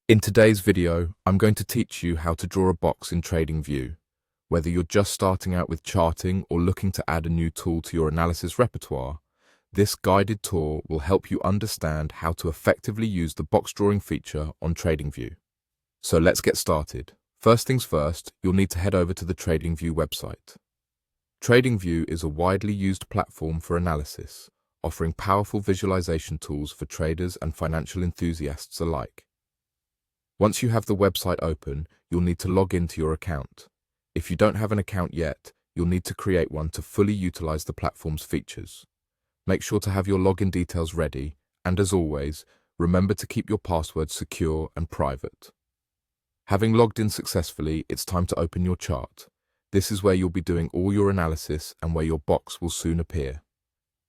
In today's video, I'm going to teach you how to draw a box in TradingView. Whether you're just starting out with charting or looking to add a new tool to your analysis repertoire, this guided tour will help you understand how to effectively use the box drawing feature on TradingView. So let's get started. First things first, you'll need to head over to the TradingView website. TradingView is a widely used platform for analysis, offering powerful visualization tools for traders and financial enthusiasts alike. Once you have the website open, you'll need to log into your account. If you don't have an account yet, you'll need to create one to fully utilize the platform's features. Make sure to have your login details ready, and as always, remember to keep your password secure and private. Having logged in successfully, it's time to open your chart. This is where you'll be doing all your analysis and where your box will soon appear.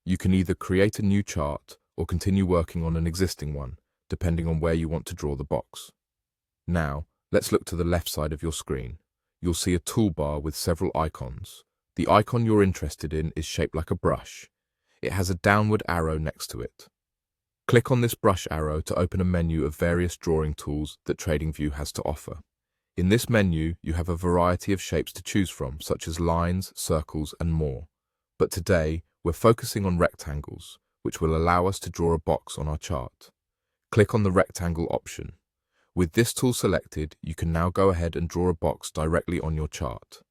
You can either create a new chart or continue working on an existing one, depending on where you want to draw the box. Now, let's look to the left side of your screen. You'll see a toolbar with several icons. The icon you're interested in is shaped like a brush. It has a downward arrow next to it. Click on this brush arrow to open a menu of various drawing tools that TradingView has to offer. In this menu, you have a variety of shapes to choose from, such as lines, circles, and more. But today, we're focusing on rectangles, which will allow us to draw a box on our chart. Click on the rectangle option. With this tool selected, you can now go ahead and draw a box directly on your chart.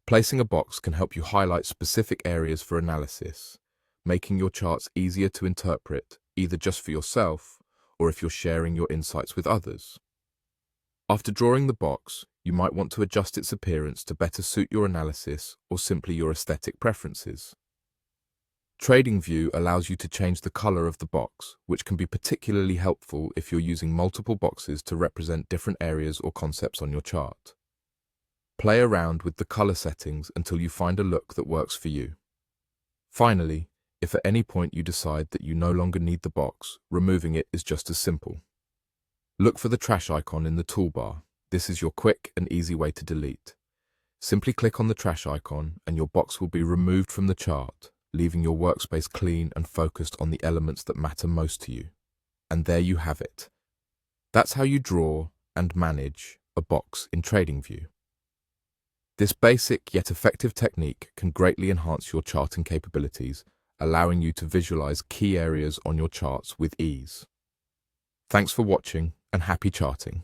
Placing a box can help you highlight specific areas for analysis, making your charts easier to interpret, either just for yourself or if you're sharing your insights with others. After drawing the box, you might want to adjust its appearance to better suit your analysis or simply your aesthetic preferences. TradingView allows you to change the color of the box, which can be particularly helpful if you're using multiple boxes to represent different areas or concepts on your chart. Play around with the color settings until you find a look that works for you. Finally, if at any point you decide that you no longer need the box, removing it is just as simple. Look for the trash icon in the toolbar. This is your quick and easy way to delete. Simply click on the trash icon and your box will be removed from the chart, leaving your workspace clean and focused on the elements that matter most to you. And there you have it. That's how you draw and manage a box in TradingView. This basic yet effective technique can greatly enhance your charting capabilities, allowing you to visualize key areas on your charts with ease. Thanks for watching and happy charting.